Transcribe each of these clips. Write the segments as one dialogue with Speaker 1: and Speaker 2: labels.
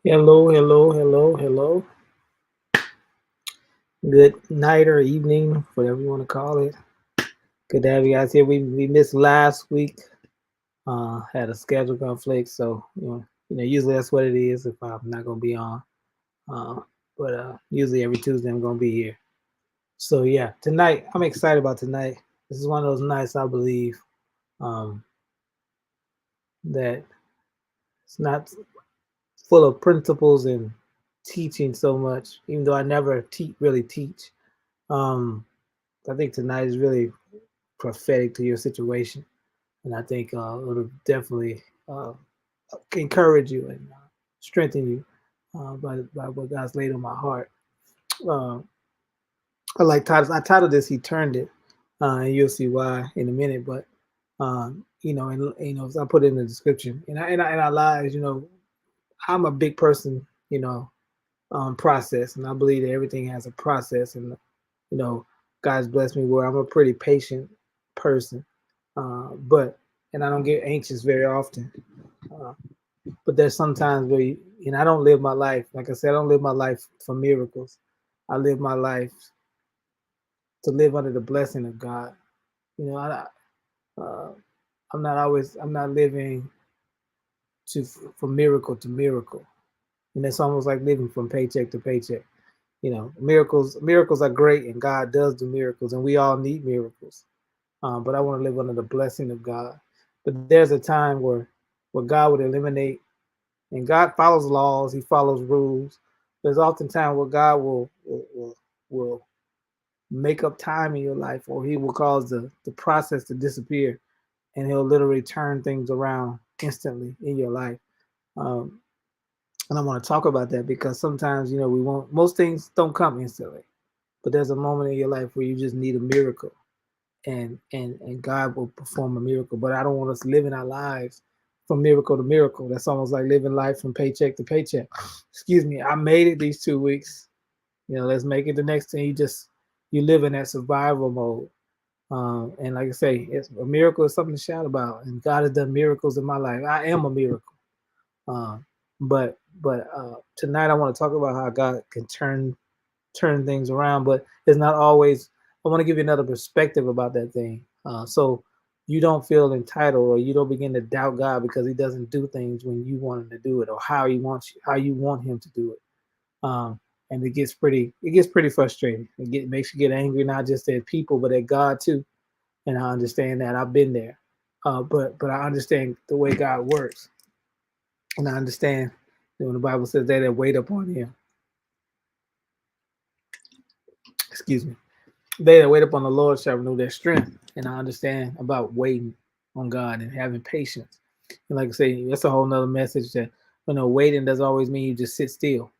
Speaker 1: Hello, hello, hello, hello. Good night or evening, whatever you want to call it. Good to have you guys here. We missed last week. Had a schedule conflict, so usually that's what it is if I'm not gonna be on. Uh, but usually every Tuesday I'm gonna be here. So yeah, tonight I'm excited about tonight. This is one of those nights I believe um, that it's not full of principles and teaching so much, even though I never really teach. Um, I think tonight is really prophetic to your situation, and I think it'll definitely encourage you and strengthen you by what God's laid on my heart. Uh, I like titles. I titled this "He Turned It," and you'll see why in a minute. But I put it in the description. And I lies. I'm a big person. Process, and I believe that everything has a process, and you know, God's blessed me where I'm a pretty patient person. But and I don't get anxious very often. Uh, but there's sometimes where and I don't live my life. Like I said, I don't live my life for miracles. I live my life to live under the blessing of God. You know, uh, I'm not living to from miracle to miracle, and it's almost like living from paycheck to paycheck. Miracles are great, and God does do miracles, and we all need miracles. But I want to live under the blessing of God. But there's a time where God would eliminate, and God follows laws, He follows rules. There's often time where God will make up time in your life, or He will cause the process to disappear, and He'll literally turn things around instantly in your life. Um, and I want to talk about that because sometimes we want most things don't come instantly, but there's a moment in your life where you just need a miracle, and God will perform a miracle. But I don't want us living our lives from miracle to miracle. That's almost like living life from paycheck to paycheck. Excuse me. I made it these 2 weeks. Let's make it the next thing. You live in that survival mode. And like I say, it's a miracle is something to shout about. And God has done miracles in my life. I am a miracle. Um, but tonight I want to talk about how God can turn things around, but it's not always. I want to give you another perspective about that thing, so you don't feel entitled or you don't begin to doubt God because He doesn't do things when you want Him to do it or how you want Him to do it. And it gets pretty frustrating. Makes you get angry not just at people but at God too. And I understand that I've been there, but I understand the way God works, and I understand when the Bible says they that wait upon Him. Excuse me. They that wait upon the Lord shall renew their strength. And I understand about waiting on God and having patience. And like I say, that's a whole nother message that waiting doesn't always mean you just sit still.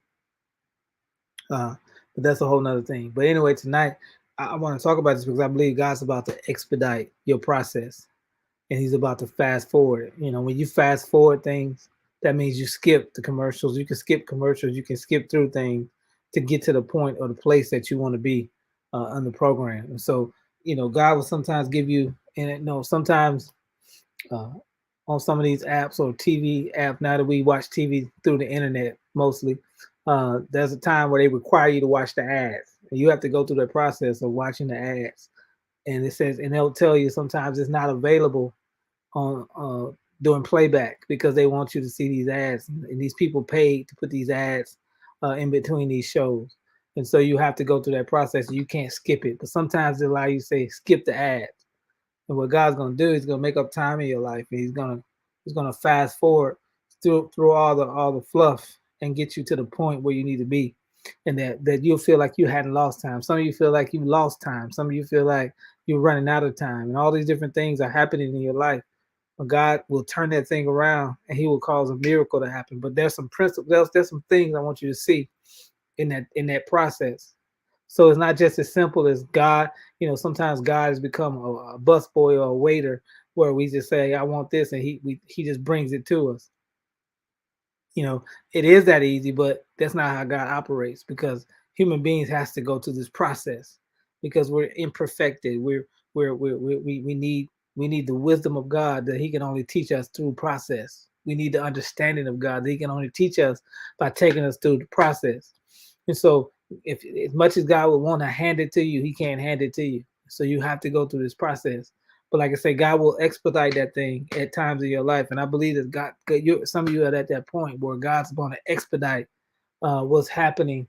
Speaker 1: Uh, but that's a whole nother thing. But anyway, tonight I want to talk about this because I believe God's about to expedite your process, and He's about to fast forward. When you fast forward things, that means you skip the commercials. You can skip commercials. You can skip through things to get to the point or the place that you want to be on the program. And so, God will sometimes give you, and sometimes uh, on some of these apps or TV app. Now that we watch TV through the internet mostly, there's a time where they require you to watch the ads, and you have to go through the process of watching the ads. And it says, and they'll tell you sometimes it's not available on doing playback because they want you to see these ads, and these people paid to put these ads in between these shows, and so you have to go through that process. You can't skip it, but sometimes they allow you to say skip the ads. And what God's going to do, He's going to make up time in your life, and He's gonna fast forward through all the fluff and get you to the point where you need to be, and that you'll feel like you hadn't lost time. Some of you feel like you lost time. Some of you feel like you're running out of time, and all these different things are happening in your life. God will turn that thing around, and He will cause a miracle to happen. But there's some principles. There's some things I want you to see in that process. So it's not just as simple as God. Sometimes God has become a busboy or a waiter, where we just say, "I want this," and He just brings it to us. It is that easy, but that's not how God operates, because human beings has to go through this process because we're imperfected. We need the wisdom of God that He can only teach us through process. We need the understanding of God. He can only teach us by taking us through the process. And so, if as much as God would want to hand it to you, He can't hand it to you. So you have to go through this process. But like I say, God will expedite that thing at times in your life, and I believe that God, some of you are at that point where God's going to expedite what's happening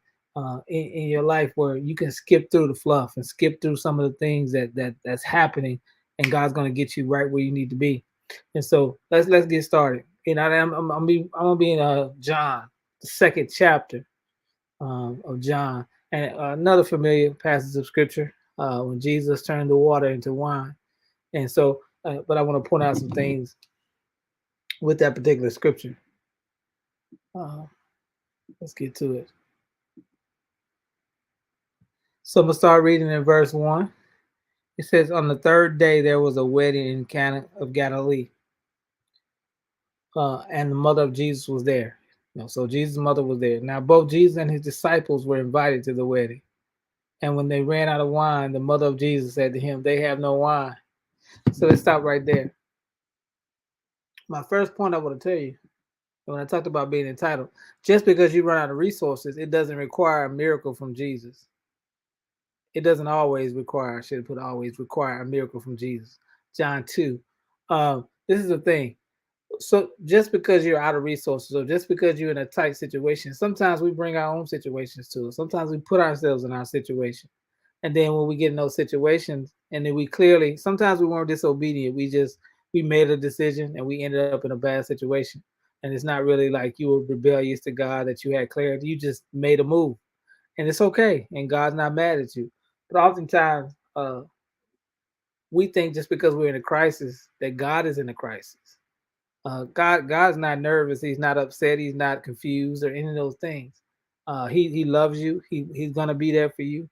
Speaker 1: in your life, where you can skip through the fluff and skip through some of the things that's happening, and God's going to get you right where you need to be. And so let's get started. And I'm gonna be in John, the second chapter of John, and another familiar passage of scripture when Jesus turned the water into wine. And so, but I want to point out some things with that particular scripture. Uh, let's get to it. So I'm gonna start reading in verse 1. It says, "On the third day there was a wedding in Cana of Galilee, and the mother of Jesus was there." So Jesus' mother was there. Now both Jesus and his disciples were invited to the wedding. And when they ran out of wine, the mother of Jesus said to him, "They have no wine." So let's stop right there. My first point I want to tell you, when I talked about being entitled, just because you run out of resources, it doesn't require a miracle from Jesus. It doesn't always require, I should have put always require a miracle from Jesus. John 2. This is the thing. So just because you're out of resources, or just because you're in a tight situation, sometimes we bring our own situations to us. Sometimes we put ourselves in our situation. And then when we get in those situations, and then we clearly, sometimes we weren't disobedient. We made a decision and we ended up in a bad situation. And it's not really like you were rebellious to God, that you had clarity. You just made a move. And it's okay. And God's not mad at you. But oftentimes, we think just because we're in a crisis that God is in a crisis. God's not nervous. He's not upset. He's not confused or any of those things. He loves you. He's gonna be there for you.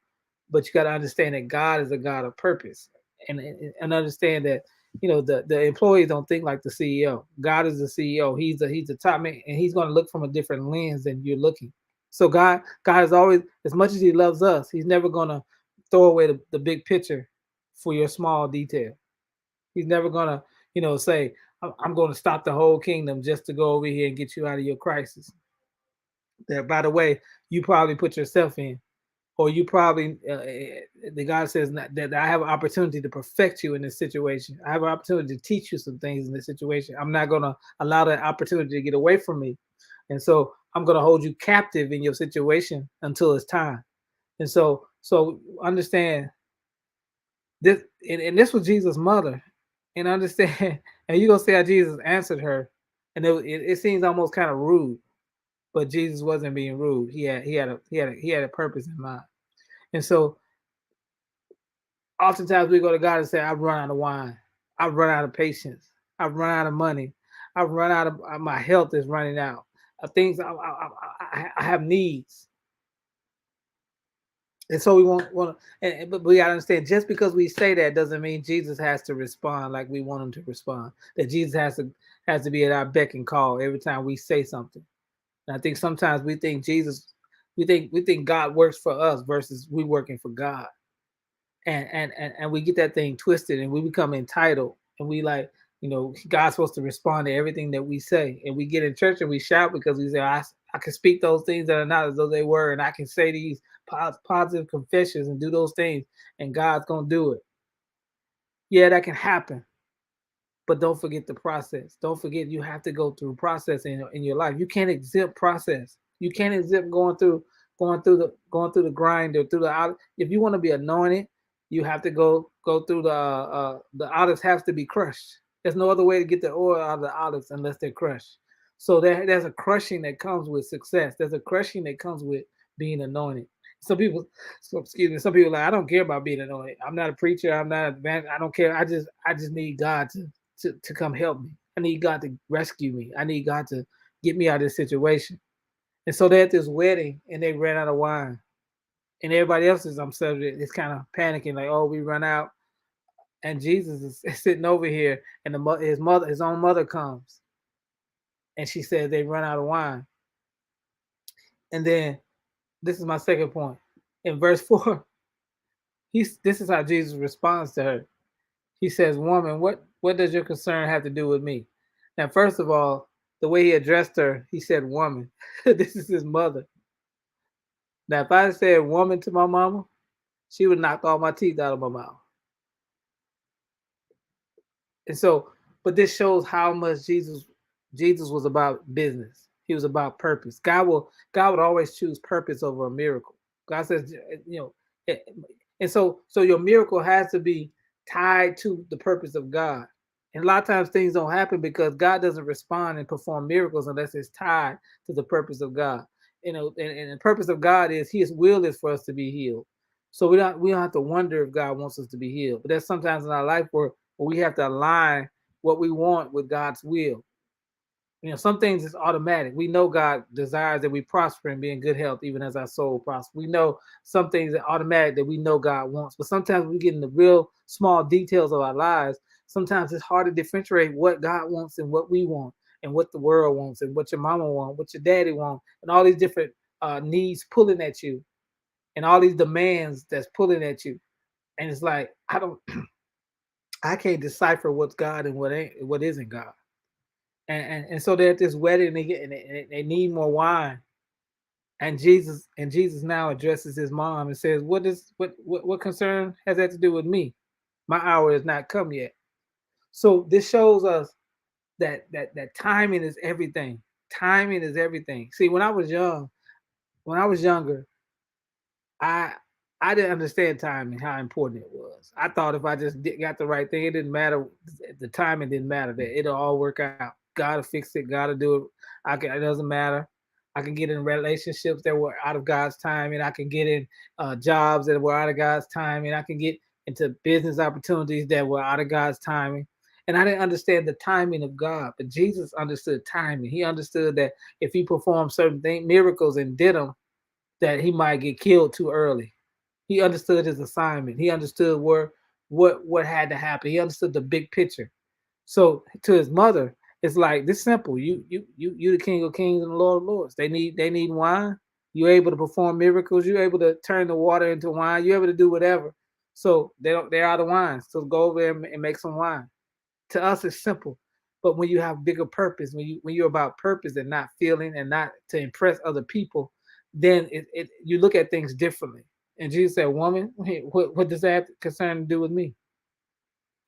Speaker 1: But you got to understand that God is a God of purpose, and understand that the employees don't think like the CEO. God is the CEO. He's the top man, and He's gonna look from a different lens than you're looking. So God is always, as much as He loves us, He's never gonna throw away the big picture for your small detail. He's never gonna, say, I'm going to stop the whole kingdom just to go over here and get you out of your crisis. That, by the way, you probably put yourself in, or you probably, the God says that I have an opportunity to perfect you in this situation. I have an opportunity to teach you some things in this situation. I'm not going to allow that opportunity to get away from me. And so I'm going to hold you captive in your situation until it's time. And so understand this, and this was Jesus' mother, and understand, and you're gonna see how Jesus answered her, and it seems almost kind of rude, but Jesus wasn't being rude. He had a purpose in mind, and so oftentimes we go to God and say, "I've run out of wine, I've run out of patience, I've run out of money, I've run out of my health is running out. Things I have needs." And so we want but we gotta understand, just because we say that doesn't mean Jesus has to respond like we want him to respond. That Jesus has to be at our beck and call every time we say something. And I think sometimes we think God works for us versus we working for God. And we get that thing twisted, and we become entitled, and we like, God's supposed to respond to everything that we say. And we get in church and we shout because we say, I can speak those things that are not as though they were, and I can say these positive confessions and do those things, and God's gonna do it. Yeah, that can happen, but don't forget the process. Don't forget, you have to go through process in your life. You can't exempt process. You can't exempt going through the grind or through the out. If you want to be anointed, you have to go through the olives have to be crushed. There's no other way to get the oil out of the olives unless they're crushed. So there's a crushing that comes with success. There's a crushing that comes with being anointed. Excuse me. Some people are like, I don't care about being anointed. I'm not a preacher. I'm not a man. I don't care. I just need God to come help me. I need God to rescue me. I need God to get me out of this situation. And so they're at this wedding and they ran out of wine. And everybody else is, I'm subject, is kind of panicking, like, oh, we run out. And Jesus is sitting over here, and his own mother comes. And she says they run out of wine. And then this is my second point. In verse 4, this is how Jesus responds to her. He says, "Woman, what does your concern have to do with me?" Now, first of all, The way he addressed her, he said woman. This is his mother. Now, if I had said woman to my mama, she would knock all my teeth out of my mouth. And so, but this shows how much Jesus was about business. He was about purpose. God would always choose purpose over a miracle. God says, you know, and so your miracle has to be tied to the purpose of God. And a lot of times things don't happen because God doesn't respond and perform miracles unless it's tied to the purpose of God. And the purpose of God is His will is for us to be healed. So we don't have to wonder if God wants us to be healed. But there's sometimes in our life where we have to align what we want with God's will. Some things is automatic. We know God desires that we prosper and be in good health, even as our soul prospers. We know some things are automatic that we know God wants, but sometimes we get in the real small details of our lives. Sometimes it's hard to differentiate what God wants and what we want, and what the world wants, and what your mama wants, what your daddy wants, and all these different needs pulling at you, and all these demands that's pulling at you. And it's like I can't decipher what's God and what isn't God. And so they're at this wedding, and they need more wine. And Jesus now addresses his mom and says, what concern has that to do with me? My hour has not come yet. So this shows us that timing is everything. Timing is everything. See, when I was younger, I I didn't understand timing, how important it was. I thought if I just got the right thing, it didn't matter. The timing didn't matter. That it'll all work out. Gotta fix it. Gotta do it. It doesn't matter. I can get in relationships that were out of God's timing. I can get in jobs that were out of God's timing. I can get into business opportunities that were out of God's timing. And I didn't understand the timing of God, but Jesus understood timing. He understood that if he performed certain miracles and did them, that he might get killed too early. He understood his assignment. He understood what had to happen. He understood the big picture. So to his mother, it's like this simple. You the King of Kings and the Lord of Lords. They need wine. You're able to perform miracles. You're able to turn the water into wine. You're able to do whatever. So they're out of wine. So go over there and make some wine. To us, it's simple. But when you have bigger purpose, when you're about purpose and not feeling and not to impress other people, then you look at things differently. And Jesus said, "Woman, what does that have concern to do with me?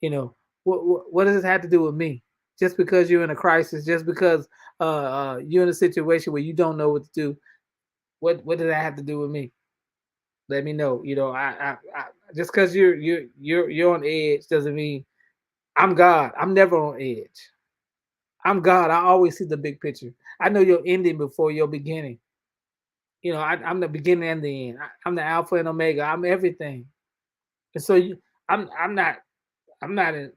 Speaker 1: You know, what does this have to do with me? Just because you're in a crisis, just because you're in a situation where you don't know what to do, what does that have to do with me? Let me know. Just because you're on edge doesn't mean I'm God. I'm never on edge. I'm God. I always see the big picture. I know your ending before your beginning. I'm the beginning and the end. I'm the Alpha and Omega. I'm everything. And so I'm not I'm not in,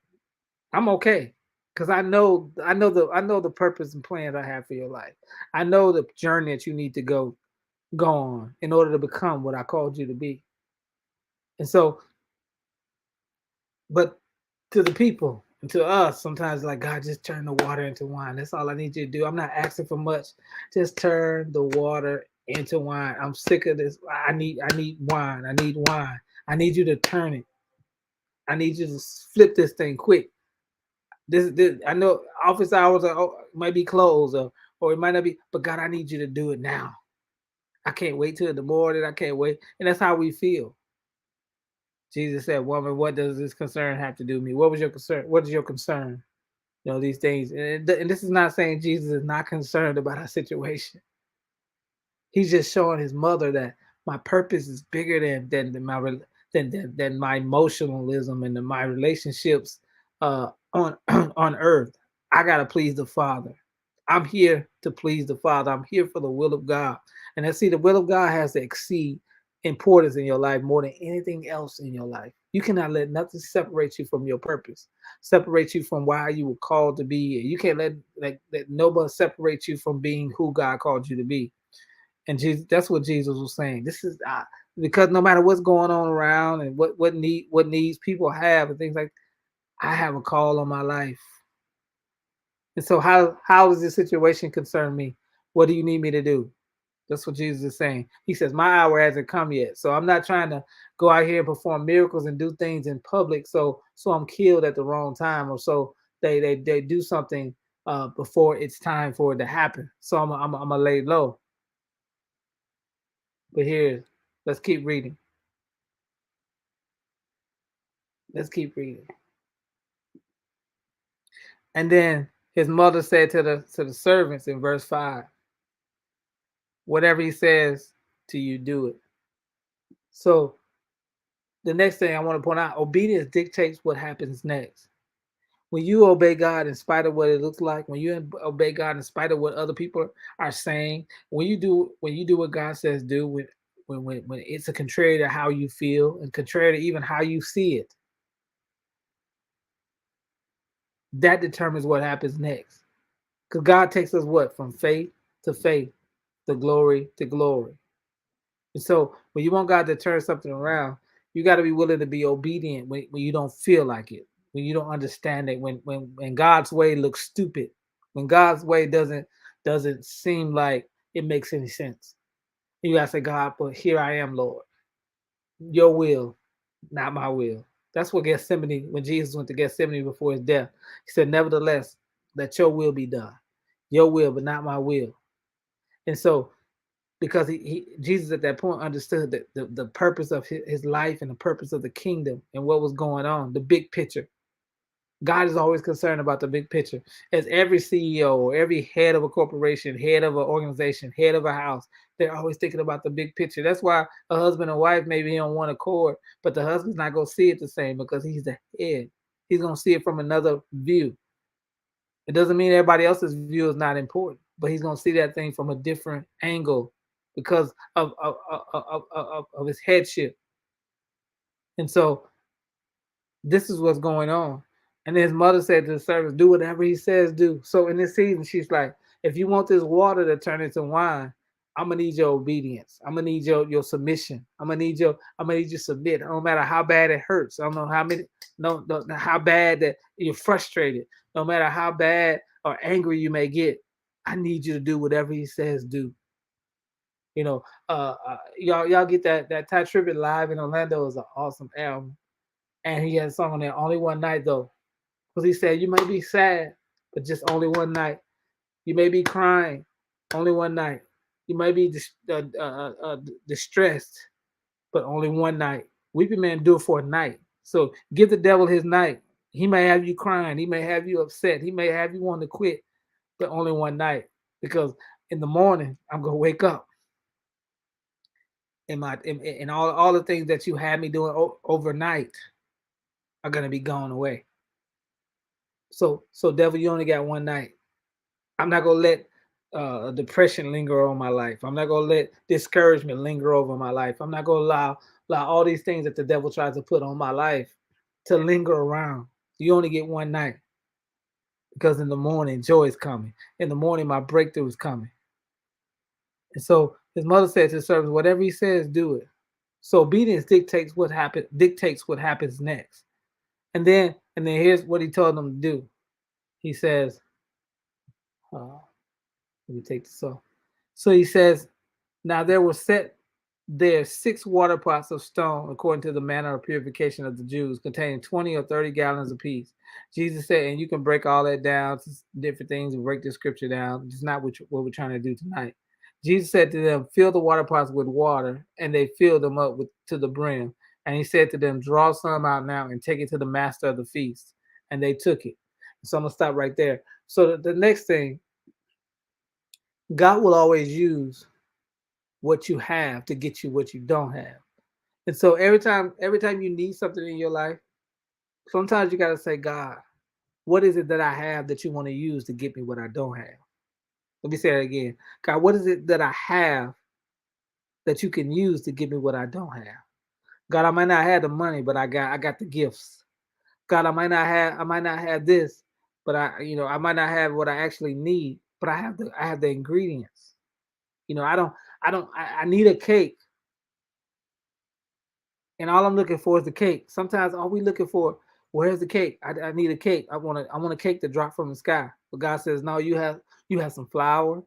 Speaker 1: I'm okay because I know the purpose and plan I have for your life. I know the journey that you need to go on in order to become what I called you to be. And so, but to the people and to us, sometimes like God, just turn the water into wine. That's all I need you to do. I'm not asking for much. Just turn the water into wine. I'm sick of this. I need wine. I need wine. I need you to turn it. I need you to flip this thing quick. This I know office hours might be closed or it might not be, but God, I need you to do it now. I can't wait till the morning. I can't wait. And that's how we feel. Jesus said, "Woman, what does this concern have to do with me? What was your concern? What is your concern?" These things. And this is not saying Jesus is not concerned about our situation. He's just showing his mother that my purpose is bigger than my emotionalism and my relationships on on earth. I gotta please the Father. I'm here to please the Father. I'm here for the will of God. And I see the will of God has to exceed importance in your life more than anything else in your life. You cannot let nothing separate you from your purpose, separate you from why you were called to be. You can't let nobody separate you from being who God called you to be. And Jesus, that's what Jesus was saying. This is because no matter what's going on around and what needs people have and things like, I have a call on my life. And so how does this situation concern me? What do you need me to do? That's what Jesus is saying. He says, my hour hasn't come yet. So I'm not trying to go out here and perform miracles and do things in public. So I'm killed at the wrong time, or so they do something before it's time for it to happen. So I'm gonna lay low. But here, let's keep reading. Let's keep reading. And then his mother said to the servants in verse 5, whatever he says to you, do it. So the next thing I want to point out, obedience dictates what happens next. When you obey God in spite of what it looks like, when you obey God in spite of what other people are saying, when you do what God says do, when it's a contrary to how you feel and contrary to even how you see it, that determines what happens next. Because God takes us what? From faith to faith, to glory to glory. And so when you want God to turn something around, you got to be willing to be obedient when you don't feel like it, when you don't understand it, when God's way looks stupid, when God's way doesn't seem like it makes any sense. You gotta say, God, but here I am, Lord. Your will, not my will. That's what Gethsemane, when Jesus went to Gethsemane before his death, he said, nevertheless, let your will be done. Your will, but not my will. And so because Jesus at that point understood that the purpose of his life and the purpose of the kingdom and what was going on, the big picture. God is always concerned about the big picture. As every CEO or every head of a corporation, head of an organization, head of a house, they're always thinking about the big picture. That's why a husband and wife maybe on one accord, but the husband's not going to see it the same because he's the head. He's going to see it from another view. It doesn't mean everybody else's view is not important, but he's going to see that thing from a different angle because of his headship. And so this is what's going on. And then his mother said to the servants, do whatever he says, do. So in this season, she's like, if you want this water to turn into wine, I'm gonna need your obedience. I'm gonna need your submission. I'm gonna need you to submit. No matter how bad it hurts. I don't know how many no how bad that you're frustrated. No matter how bad or angry you may get, I need you to do whatever he says do. You know, y'all get that Ty Tribbett live in Orlando is an awesome album. And he had a song on there, Only One Night though. Because he said, you may be sad, but just only one night. You may be crying, only one night. You may be distressed, but only one night. Weeping man do it for a night. So give the devil his night. He may have you crying. He may have you upset. He may have you want to quit, but only one night. Because in the morning, I'm going to wake up. And all the things that you had me doing overnight are going to be gone away. So devil, you only got one night. I'm not gonna let depression linger on my life. I'm not gonna let discouragement linger over my life. I'm not gonna allow all these things that the devil tries to put on my life to linger around. You only get one night because in the morning joy is coming. In the morning my breakthrough is coming. And so his mother said to the servants, "Whatever he says, do it." So obedience dictates what happens next. And then here's what he told them to do. He says, let me take this off. So he says, now there were set there 6 water pots of stone, according to the manner of purification of the Jews, containing 20 or 30 gallons apiece. Jesus said, and you can break all that down to different things and break the scripture down. It's not what we're trying to do tonight. Jesus said to them, fill the water pots with water, and they filled them up to the brim. And he said to them, draw some out now and take it to the master of the feast. And they took it. So I'm going to stop right there. So the next thing, God will always use what you have to get you what you don't have. And so every time you need something in your life, sometimes you got to say, God, what is it that I have that you want to use to get me what I don't have? Let me say that again. God, what is it that I have that you can use to give me what I don't have? God, I might not have the money, but I got the gifts. God, I might not have this, but I might not have what I actually need, but I have the ingredients. I need a cake. And all I'm looking for is the cake. Sometimes all we looking for, where's the cake? I need a cake. I want a cake to drop from the sky. But God says, no, you have some flour,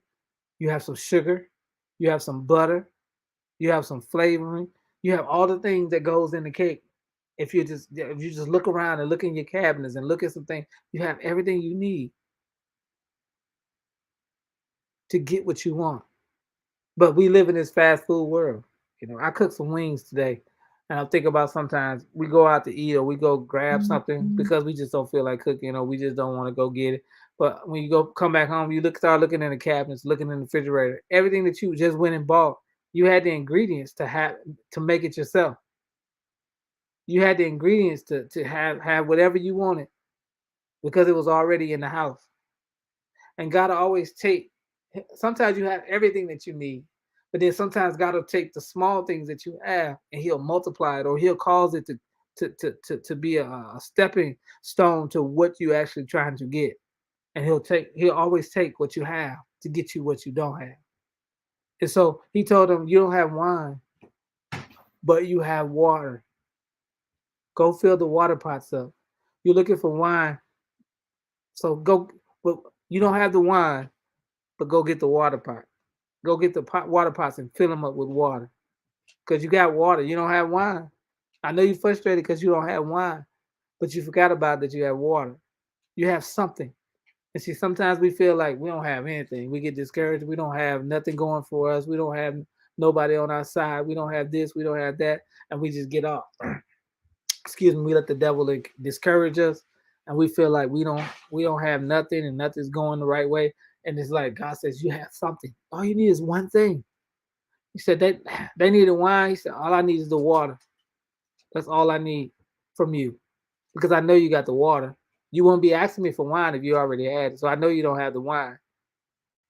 Speaker 1: you have some sugar, you have some butter, you have some flavoring, you have all the things that goes in the cake. If you just look around and look in your cabinets and look at some things, you have everything you need. to get what you want. But we live in this fast food world. I cooked some wings today, and I'm thinking about sometimes we go out to eat or we go grab something because we just don't feel like cooking or we just don't want to go get it. But when you go come back home, you start looking in the cabinets, looking in the refrigerator, everything that you just went and bought, you had the ingredients to make it yourself. You had the ingredients to have whatever you wanted because it was already in the house. And God will always take, sometimes you have everything that you need, but then sometimes God will take the small things that you have and he'll multiply it or he'll cause it to be a stepping stone to what you actually trying to get. And he'll always take what you have to get you what you don't have. And so he told them, you don't have wine, but you have water. Go fill the water pots up. You're looking for wine, so go, but you don't have the wine, but go get the water pot. Go get the water pots and fill them up with water. Because you got water. You don't have wine. I know you're frustrated because you don't have wine, but you forgot about that you have water. You have something. And see, sometimes we feel like we don't have anything. We get discouraged. We don't have nothing going for us. We don't have nobody on our side. We don't have this. We don't have that. And we just get off. Excuse me. We let the devil discourage us, and we feel like we don't have nothing and nothing's going the right way. And it's like God says, you have something. All you need is one thing. He said they needed wine. He said, all I need is the water. That's all I need from you. Because I know you got the water. You won't be asking me for wine if you already had it. So I know you don't have the wine.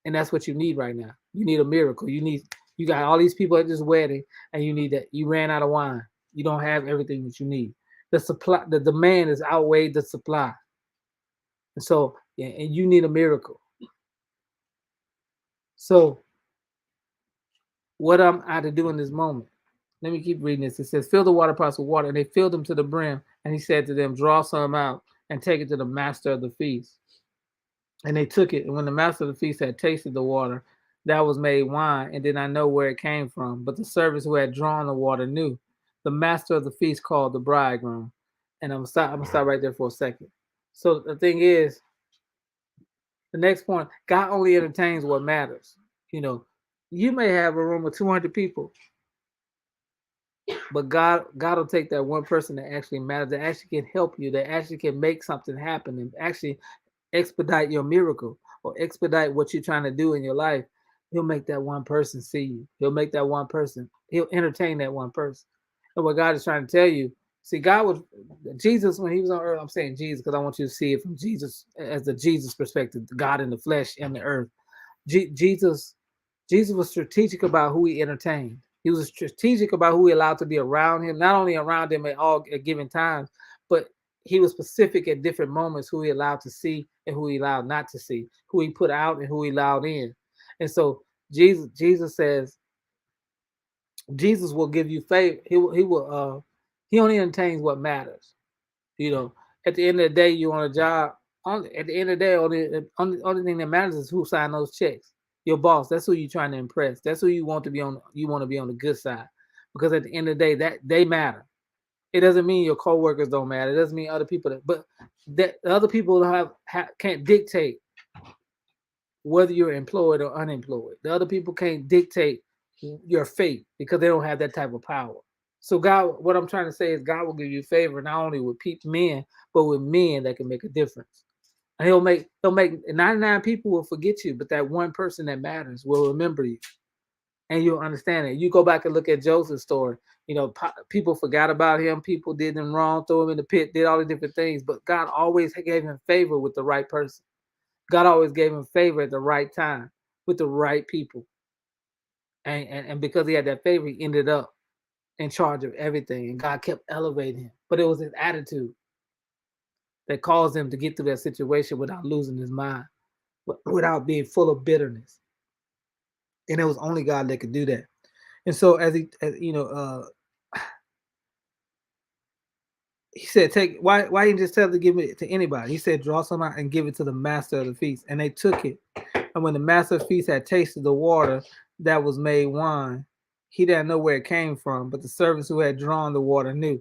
Speaker 1: And that's what you need right now. You need a miracle. You got all these people at this wedding and you need that. You ran out of wine. You don't have everything that you need. The demand is outweighed the supply. And so, yeah, and you need a miracle. So what am I to do in this moment? Let me keep reading this. It says, fill the water pots with water, and they filled them to the brim. And he said to them, draw some out and take it to the master of the feast. And they took it. And when the master of the feast had tasted the water, that was made wine, and did not know where it came from. But the servants who had drawn the water knew. The master of the feast called the bridegroom. And I'm gonna stop right there for a second. So the thing is, the next point, God only entertains what matters. You may have a room of 200 people, but God will take that one person that actually matters, that actually can help you, that actually can make something happen and actually expedite your miracle or expedite what you're trying to do in your life. He'll make that one person see you. He'll make that one person, he'll entertain that one person. And what God is trying to tell you, see, God was Jesus when he was on earth. I'm saying Jesus because I want you to see it from Jesus as the Jesus perspective, God in the flesh and the earth. Jesus was strategic about who he entertained. He was strategic about who he allowed to be around him, not only around him at given times, but he was specific at different moments who he allowed to see and who he allowed not to see, who he put out and who he allowed in. And so Jesus says, Jesus will give you favor. He only entertains what matters. You know, at the end of the day, you on a job. At the end of the day, only thing that matters is who signed those checks. Your boss. That's who you're trying to impress. That's who you want to be on. You want to be on the good side, because at the end of the day, that they matter. It doesn't mean your coworkers don't matter. It doesn't mean other people, but that other people can't dictate whether you're employed or unemployed. The other people can't dictate your fate because they don't have that type of power. So God, what I'm trying to say is God will give you favor not only with men, but with men that can make a difference. And he'll make 99 people will forget you, but that one person that matters will remember you. And you'll understand it. You go back and look at Joseph's story. People forgot about him. People did him wrong, threw him in the pit, did all the different things. But God always gave him favor with the right person. God always gave him favor at the right time with the right people. And because he had that favor, he ended up in charge of everything. And God kept elevating him. But it was his attitude that caused him to get through that situation without losing his mind, without being full of bitterness. And it was only God that could do that. And so he said, take why he didn't just tell to give it to anybody? He said, draw some out and give it to the master of the feast. And they took it. And when the master of the feast had tasted the water that was made wine, he didn't know where it came from, but the servants who had drawn the water knew.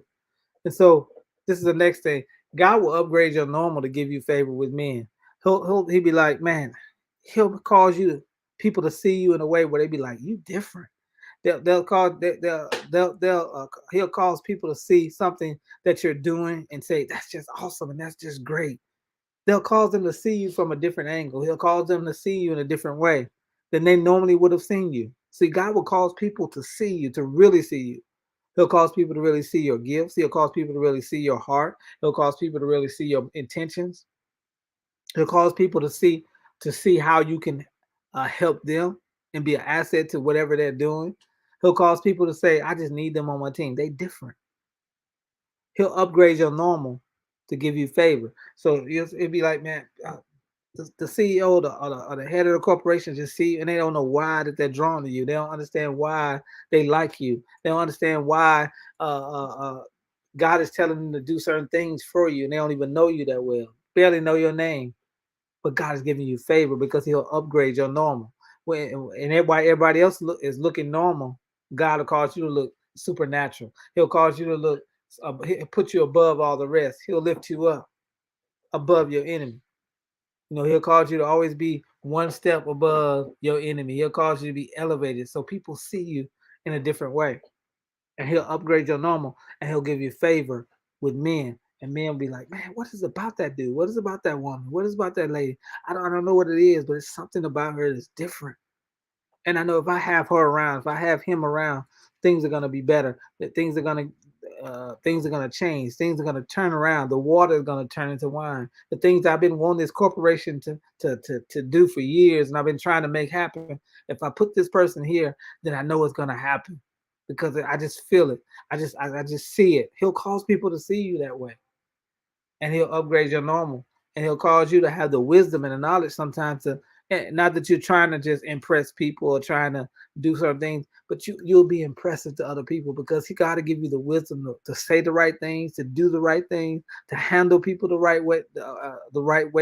Speaker 1: And so this is the next thing. God will upgrade your normal to give you favor with men. He'll be like, man, he'll cause you people to see you in a way where they be like, you different. They'll call they'll he'll cause people to see something that you're doing and say that's just awesome and that's just great. They'll cause them to see you from a different angle. He'll cause them to see you in a different way than they normally would have seen you. See, God will cause people to see you, to really see you. He'll cause people to really see your gifts. He'll cause people to really see your heart. He'll cause people to really see your intentions. He'll cause people to see how you can help them and be an asset to whatever they're doing. He'll cause people to say, "I just need them on my team. They different." He'll upgrade your normal to give you favor. So it'd be like, man, the CEO or the head of the corporation just see you and they don't know why that they're drawn to you. They don't understand why they like you. They don't understand why God is telling them to do certain things for you, and they don't even know you that well, barely know your name. But God is giving you favor because He'll upgrade your normal. And everybody else is looking normal, God will cause you to look supernatural. He'll cause you to look, He'll put you above all the rest. He'll lift you up above your enemy. He'll cause you to always be one step above your enemy. He'll cause you to be elevated so people see you in a different way. And He'll upgrade your normal and He'll give you favor with men. And men will be like, man, what is about that dude? What is about that woman? What is about that lady? I don't know what it is, but it's something about her that's different. And I know if I have her around, if I have him around, things are gonna be better. That things are gonna change. Things are gonna turn around. The water is gonna turn into wine. The things I've been wanting this corporation to do for years, and I've been trying to make happen. If I put this person here, then I know it's gonna happen because I just feel it. I just see it. He'll cause people to see you that way, and He'll upgrade your normal, and He'll cause you to have the wisdom and the knowledge sometimes to, not that you're trying to just impress people or trying to do certain things, but you'll be impressive to other people because He got to give you the wisdom to say the right things, to do the right things, to handle people the right way,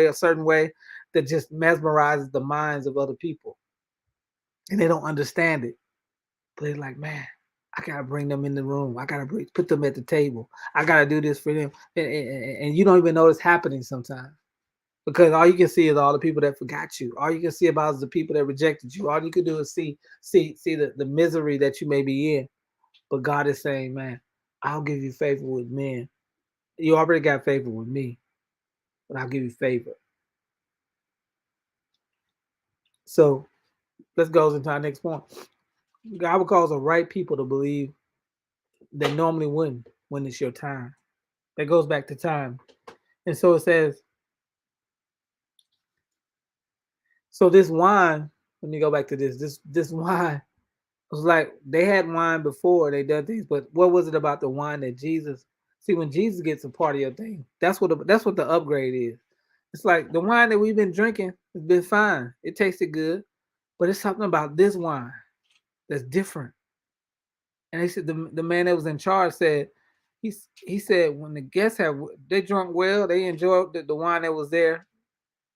Speaker 1: a certain way that just mesmerizes the minds of other people, and they don't understand it, but they're like, man, I gotta bring them in the room. I gotta put them at the table. I gotta do this for them, and you don't even know it's happening sometimes because all you can see is all the people that forgot you. All you can see about is the people that rejected you. All you can do is see the misery that you may be in. But God is saying, man, I'll give you favor with men. You already got favor with me, but I'll give you favor. So let's go into our next point. God will cause the right people to believe they normally wouldn't when it's your time. That goes back to time. And so it says, so this wine, let me go back to this wine was like they had wine before they done things, but what was it about the wine that Jesus? See, when Jesus gets a part of your thing, that's what the upgrade is. It's like the wine that we've been drinking has been fine. It tasted good, but it's something about this wine that's different. And they said the man that was in charge said he said when the guests have they drunk well, they enjoyed the wine that was there,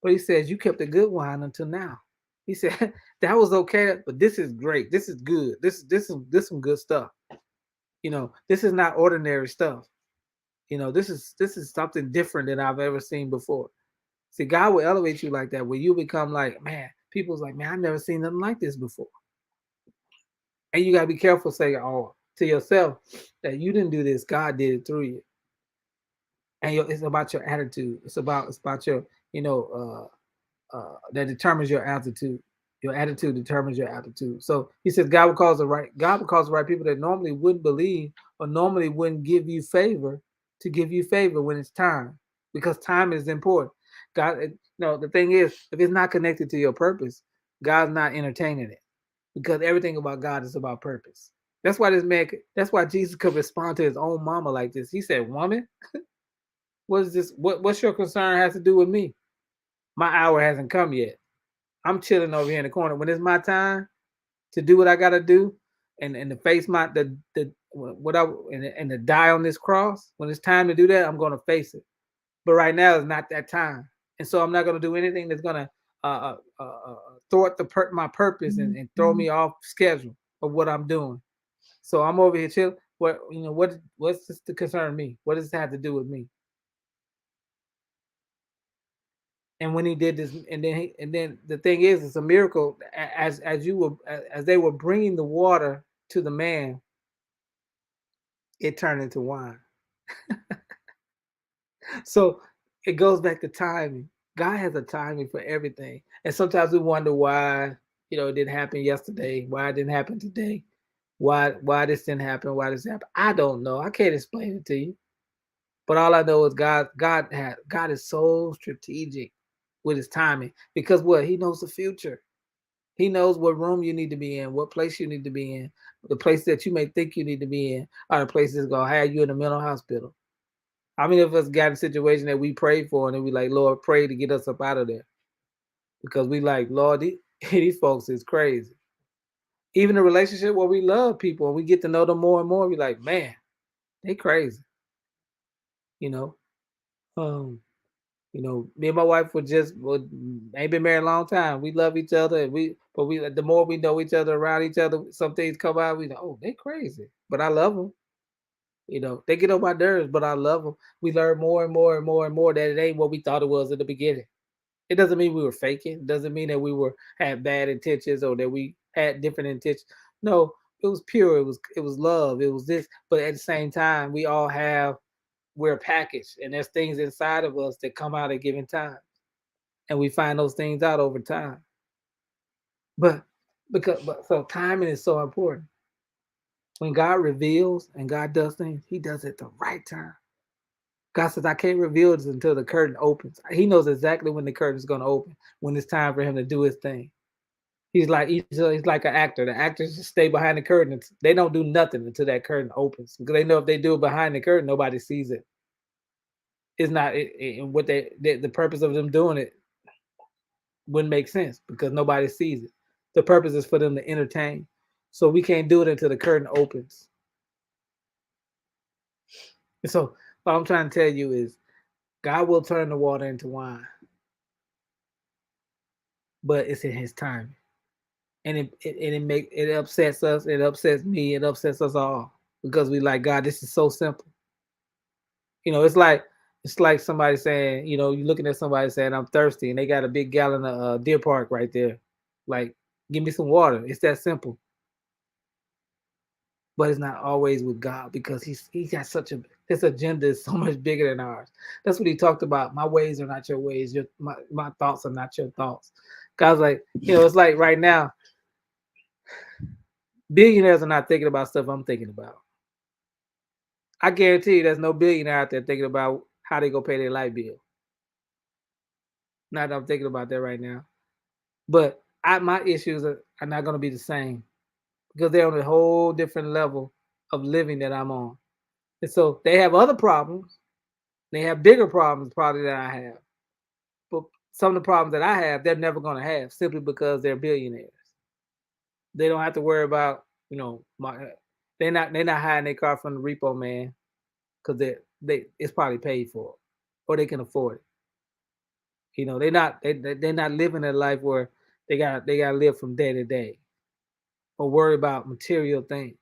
Speaker 1: but he says you kept the good wine until now. He said that was okay, but this is great. This is good. This some good stuff. This is not ordinary stuff. This is something different than I've ever seen before. See, God will elevate you like that, where you become like, man, people's like, man, I've never seen nothing like this before. And you gotta be careful saying, oh, to yourself that you didn't do this, God did it through you. And it's about your attitude. It's about your, that determines your altitude. Your attitude determines your altitude. So he says God will cause the right people that normally wouldn't believe or normally wouldn't give you favor to give you favor when it's time, because time is important. The thing is, if it's not connected to your purpose, God's not entertaining it, because everything about God is about purpose. That's why Jesus could respond to his own mama like this. He said, woman, what is this? What's your concern has to do with me? My hour hasn't come yet. I'm chilling over here in the corner. When it's my time to do what I gotta do, and to face my the what I and to die on this cross, when it's time to do that, I'm gonna face it. But right now is not that time, and so I'm not gonna do anything that's gonna thwart my purpose and throw me off schedule of what I'm doing. So I'm over here chill. What's this to concern me? What does this have to do with me? And when he did this, and then the thing is, it's a miracle. As they were bringing the water to the man, it turned into wine. So it goes back to timing. God has a timing for everything, and sometimes we wonder why it didn't happen yesterday, why it didn't happen today, why this didn't happen, why this happened. I don't know. I can't explain it to you. But all I know is God is so strategic with his timing because what he knows the future. He knows what room you need to be in, what place you need to be in, the place that you may think you need to be in, are the places that's gonna have you in a mental hospital. How many of us got in a situation that we prayed for and then we like, Lord, pray to get us up out of there? Because we like, Lord, these folks is crazy. Even a relationship where we love people and we get to know them more and more, we like, man, they crazy, you know. Um, me and my wife ain't been married a long time. We love each other, and the more we know each other around each other, some things come out. We know, oh, they crazy, but I love them. They get on my nerves, but I love them. We learn more and more and more and more that it ain't what we thought it was in the beginning. It doesn't mean we were faking. It doesn't mean that we had bad intentions or that we had different intentions. No, it was pure. It was love. It was this, but at the same time, we're a package, and there's things inside of us that come out at given time, and we find those things out over time. But so timing is so important. When God reveals and God does things, He does it the right time. God says, "I can't reveal this until the curtain opens." He knows exactly when the curtain is going to open, when it's time for Him to do His thing. He's like an actor. The actors just stay behind the curtain. They don't do nothing until that curtain opens because they know if they do it behind the curtain, nobody sees it. It's not what the purpose of them doing it wouldn't make sense because nobody sees it. The purpose is for them to entertain. So we can't do it until the curtain opens. And so what I'm trying to tell you is God will turn the water into wine, but it's in His time. And it upsets us, it upsets me, it upsets us all because we like, God, this is so simple. It's like somebody saying, you're looking at somebody saying, I'm thirsty, and they got a big gallon of Deer Park right there. Like, give me some water. It's that simple. But it's not always with God because he's got his agenda is so much bigger than ours. That's what he talked about. My ways are not your ways. My thoughts are not your thoughts. God's like, it's like right now, billionaires are not thinking about stuff I'm thinking about. I guarantee you there's no billionaire out there thinking about how they go pay their light bill. Not that I'm thinking about that right now. But my issues are not going to be the same because they're on a whole different level of living that I'm on. And so they have other problems. They have bigger problems probably than I have. But some of the problems that I have, they're never going to have simply because they're billionaires. They don't have to worry about, they're not hiring their car from the repo man because it's probably paid for, or they can afford it. They're not living a life where they got to live from day to day or worry about material things.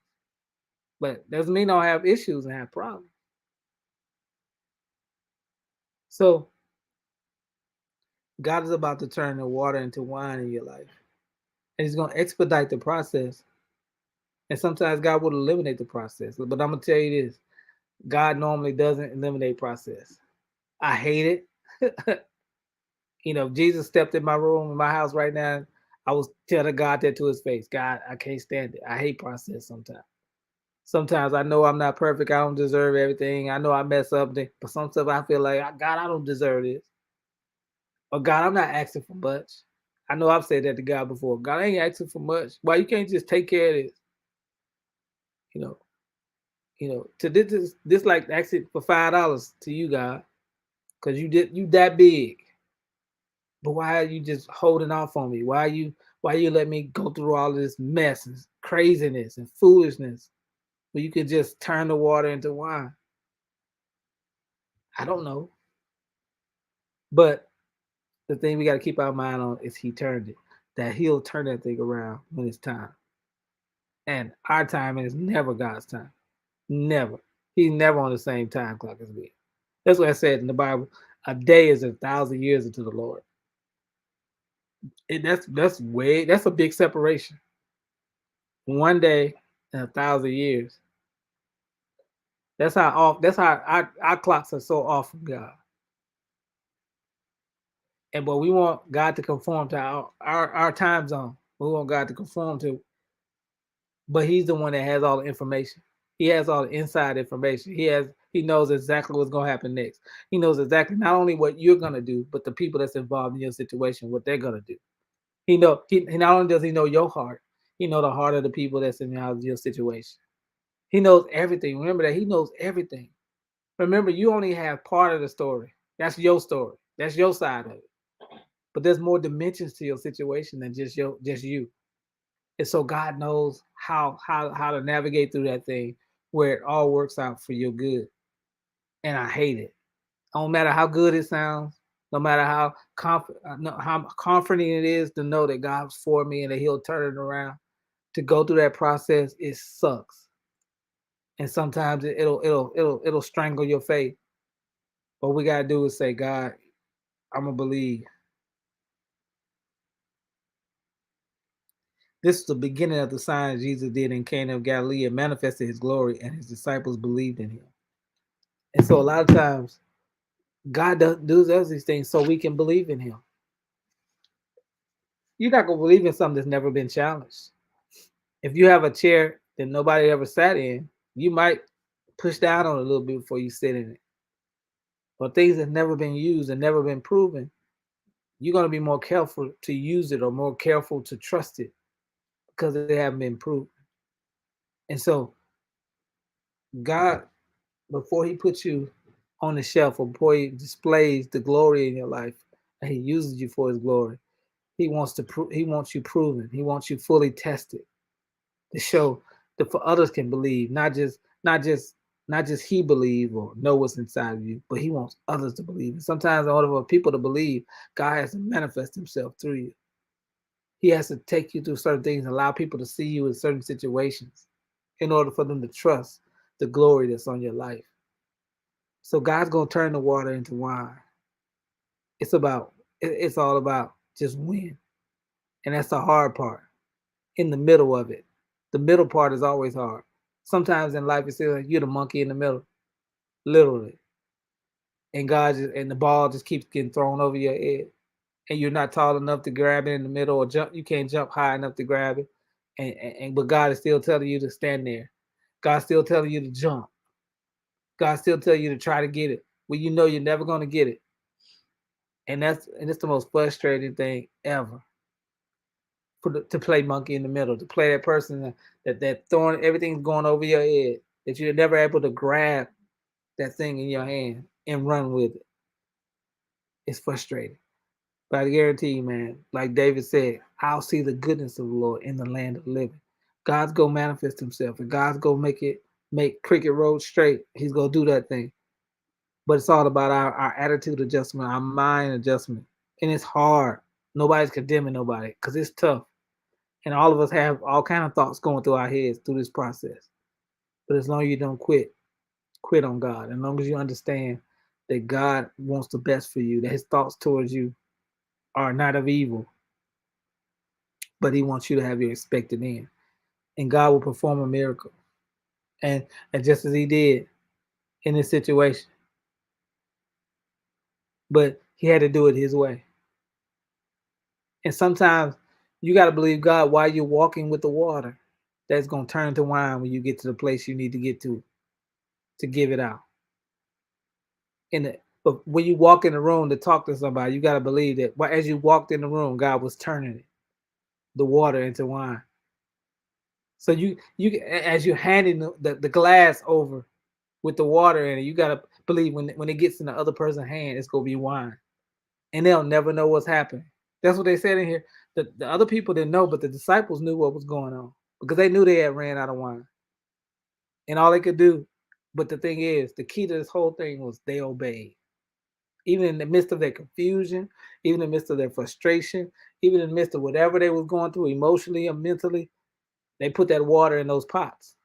Speaker 1: But doesn't mean they don't have issues and have problems. So God is about to turn the water into wine in your life, and He's going to expedite the process. And sometimes God will eliminate the process. But I'm gonna tell you this: God normally doesn't eliminate process. I hate it. If Jesus stepped in my room in my house right now, I was telling God that to His face. God, I can't stand it. I hate process sometimes. Sometimes I know I'm not perfect. I don't deserve everything. I know I mess up, but some stuff I feel like, God, I don't deserve this. Or God, I'm not asking for much. I know I've said that to God before. God, I ain't asking for much. Why you can't just take care of this? You know, to this like asking for $5 to you, God, because you that big. But why are you just holding off on me? Why you let me go through all this mess and craziness and foolishness? But you could just turn the water into wine. I don't know. But the thing we got to keep our mind on is He turned it. That He'll turn that thing around when it's time. And our time is never God's time. Never. He's never on the same time clock as we. That's what I said in the Bible. A day is 1,000 years unto the Lord. That's a big separation. One day in 1,000 years. That's how our clocks are so off from God. And but we want God to conform to our time zone. We want God to conform to, but He's the one that has all the information. He has all the inside information. He knows exactly what's gonna happen next. He knows exactly not only what you're gonna do, but the people that's involved in your situation, what they're gonna do. He not only does he know your heart, he know the heart of the people that's in your situation. He knows everything. Remember that he knows everything. Remember, you only have part of the story. That's your story. That's your side of it. But there's more dimensions to your situation than just you. And so God knows how to navigate through that thing where it all works out for your good. And I hate it. No matter how good it sounds, no matter how comforting it is to know that God's for me and that He'll turn it around. To go through that process, it sucks, and sometimes it'll strangle your faith. What we gotta do is say, God, I'm gonna believe. This is the beginning of the signs Jesus did in Cana of Galilee and manifested His glory, and His disciples believed in Him. And so, a lot of times, God does these things so we can believe in Him. You're not gonna believe in something that's never been challenged. If you have a chair that nobody ever sat in, you might push down on it a little bit before you sit in it. Or things that never been used and never been proven, you're going to be more careful to use it or more careful to trust it because they haven't been proven. And so, God, before He puts you on the shelf or before He displays the glory in your life and He uses you for His glory, He wants you proven. He wants you fully tested to show that for others can believe, not just He believe or know what's inside of you, but He wants others to believe. And sometimes in order for people to believe, God has to manifest Himself through you. He has to take you through certain things and allow people to see you in certain situations in order for them to trust the glory that's on your life. So God's gonna turn the water into wine. It's all about just win. And that's the hard part. In the middle of it. The middle part is always hard. Sometimes in life it feels like you're the monkey in the middle, literally. And the ball just keeps getting thrown over your head. And you're not tall enough to grab it in the middle or jump. You can't jump high enough to grab it. But God is still telling you to stand there. God's still telling you to jump. God still telling you to try to get it. Well, you know you're never gonna get it. And it's the most frustrating thing ever. To play monkey in the middle, to play that person that throwing everything's going over your head, that you're never able to grab that thing in your hand and run with it. It's frustrating. But I guarantee you, man, like David said, I'll see the goodness of the Lord in the land of the living. God's gonna manifest Himself, and God's gonna make Cricket Road straight. He's gonna do that thing. But it's all about our attitude adjustment, our mind adjustment, and it's hard. Nobody's condemning nobody because it's tough, and all of us have all kind of thoughts going through our heads through this process. But as long as you don't quit on God, as long as you understand that God wants the best for you, that His thoughts towards you are not of evil, but He wants you to have your expected end. And God will perform a miracle. And just as He did in this situation, but He had to do it His way. And sometimes you got to believe God while you're walking with the water that's going to turn to wine when you get to the place you need to get to give it out. But when you walk in the room to talk to somebody, you got to believe that as you walked in the room, God was turning it, the water into wine. So you as you're handing the glass over with the water in it, you got to believe when it gets in the other person's hand, it's going to be wine. And they'll never know what's happening. That's what they said in here. The other people didn't know, but the disciples knew what was going on because they knew they had ran out of wine. And all they could do, but the thing is, the key to this whole thing was they obeyed. Even in the midst of their confusion, even in the midst of their frustration, even in the midst of whatever they was going through emotionally or mentally, they put that water in those pots.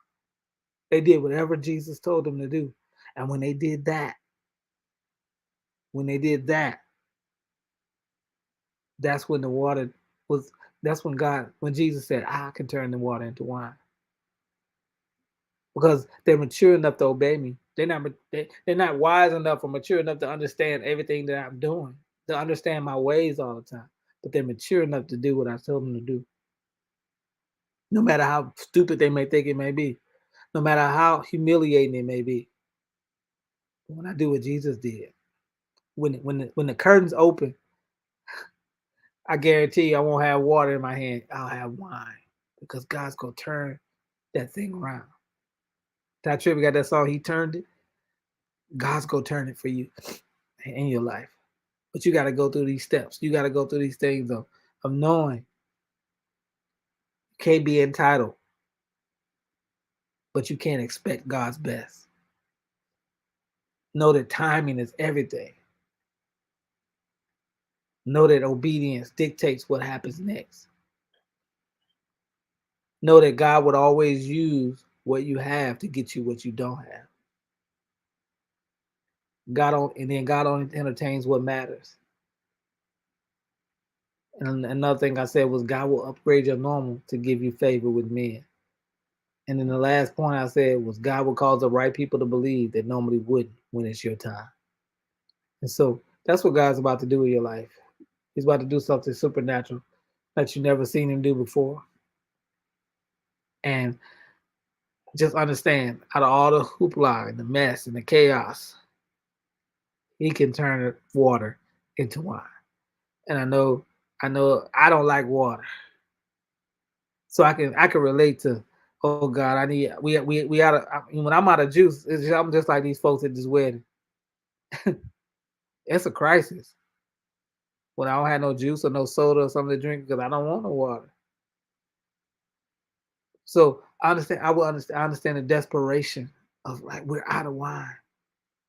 Speaker 1: They did whatever Jesus told them to do. And when they did that, That's when the water was. That's when Jesus said, "I can turn the water into wine," because they're mature enough to obey me. They're not wise enough or mature enough to understand everything that I'm doing, to understand my ways all the time. But they're mature enough to do what I told them to do, no matter how stupid they may think it may be, no matter how humiliating it may be. But when I do what Jesus did, when the curtains open, I guarantee you I won't have water in my hand. I'll have wine because God's gonna turn that thing around. Ty Tribbett got that song. He turned it. God's gonna turn it for you in your life. But you got to go through these steps. You got to go through these things of knowing you can't be entitled, but you can't expect God's best. Know that timing is everything. Know that obedience dictates what happens next. Know that God would always use what you have to get you what you don't have. God only entertains what matters. And another thing I said was God will upgrade your normal to give you favor with men. And then the last point I said was God will cause the right people to believe that normally wouldn't when it's your time. And so that's what God's about to do in your life. He's about to do something supernatural that you never seen him do before. And just understand, out of all the hoopla and the mess and the chaos, he can turn water into wine. And I know I don't like water. So I can relate to, oh God, I need we out of when I'm out of juice, I'm just like these folks at this wedding. It's a crisis when I don't have no juice or no soda or something to drink because I don't want no water. So I understand the desperation of like we're out of wine,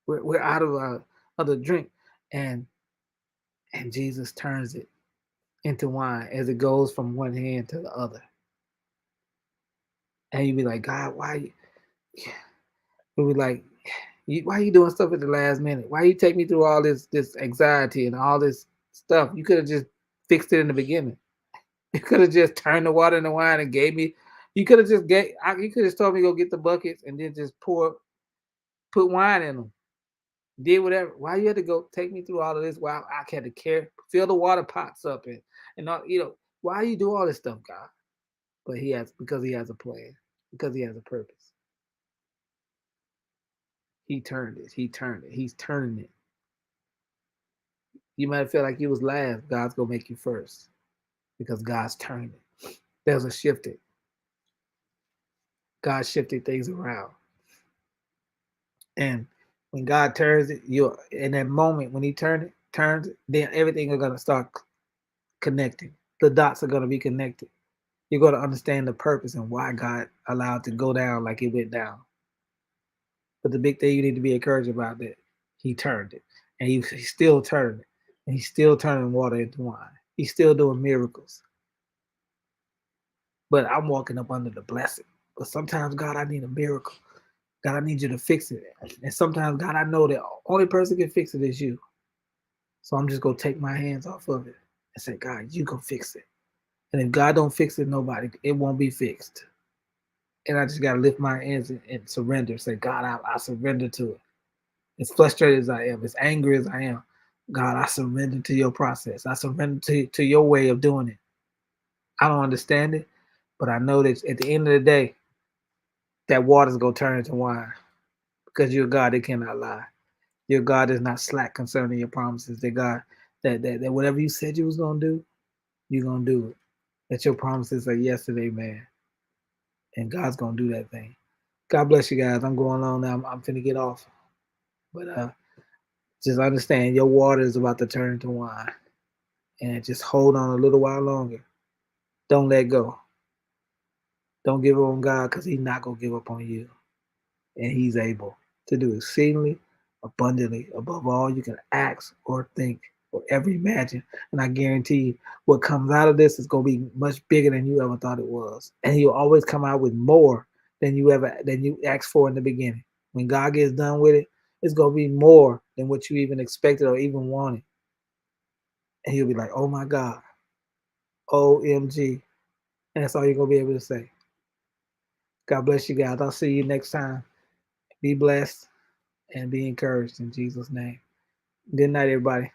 Speaker 1: we're out of the drink, and Jesus turns it into wine as it goes from one hand to the other, and you be like, God, why? You be like, why are you doing stuff at the last minute? Why you take me through all this anxiety and all this stuff? You could have just fixed it in the beginning. You could have just turned the water into wine and gave me. You could have just you could have told me go get the buckets and then just put wine in them. Did whatever. Why you had to go take me through all of this? Why I had to care, fill the water pots up and all, why you do all this stuff, God? But because he has a plan, because he has a purpose. He turned it. He turned it. He's turning it. You might feel like you was last. God's gonna make you first because God's turning it. There's a shifting. God shifted things around. And when God turns it, you in that moment when he turns it, then everything is gonna start connecting. The dots are gonna be connected. You're gonna understand the purpose and why God allowed it to go down like it went down. But the big thing you need to be encouraged about that he turned it. And he's still turning it. And he's still turning water into wine. He's still doing miracles. But I'm walking up under the blessing. But sometimes, God, I need a miracle. God, I need you to fix it. And sometimes, God, I know the only person can fix it is you. So I'm just gonna take my hands off of it and say, God, you go fix it. And if God don't fix it, nobody, it won't be fixed. And I just gotta lift my hands and surrender. Say, God, I surrender to it. As frustrated as I am, as angry as I am, God, I surrender to your process. I surrender to your way of doing it. I don't understand it, but I know that at the end of the day, that water's gonna turn into wine because you're a God that cannot lie. Your God is not slack concerning your promises. That God, that whatever you said you was gonna do, you're gonna do it. That your promises are yes and amen, and God's gonna do that thing. God bless you guys. I'm going on now. I'm finna get off, but just understand your water is about to turn into wine, and just hold on a little while longer. Don't let go. Don't give up on God because He's not gonna give up on you, and He's able to do exceedingly abundantly above all you can ask or think or ever imagine. And I guarantee you, what comes out of this is gonna be much bigger than you ever thought it was. And He'll always come out with more than you asked for in the beginning. When God gets done with it, it's gonna be more than what you even expected or even wanted. and he'll be like, "Oh my God, OMG," and that's all you're gonna be able to say. God bless you guys. I'll see you next time. Be blessed and be encouraged in Jesus' name. Good night, everybody.